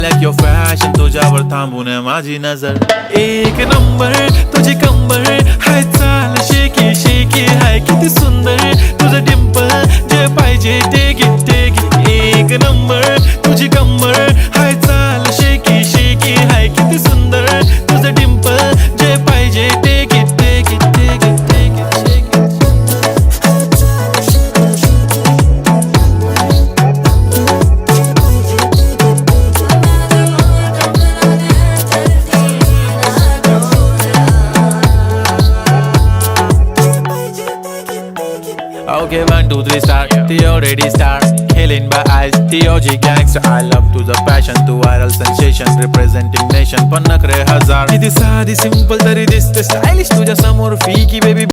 like your fashion तुझ्यावर थांबून माझी नजर एक नंबर तुझी कंबर हाय चाल शेकी शेकी हाय किती सुंदर तुझं डिंपल जे पाहिजे ते घे एक नंबर तुझी कंबर हाय चाल शेकी शेकी हाय किती सुंदर तुझं डिंपल जे पाहिजे ते घे Okay, 1, 2, 3 start. The already start. Killing by eyes. The OG gangster. I love to the passion. To viral sensation. Representing nation. पण नखरे हजार. किती साधी simple तरी दिसते stylish तुझ्या समोर फीकी baby.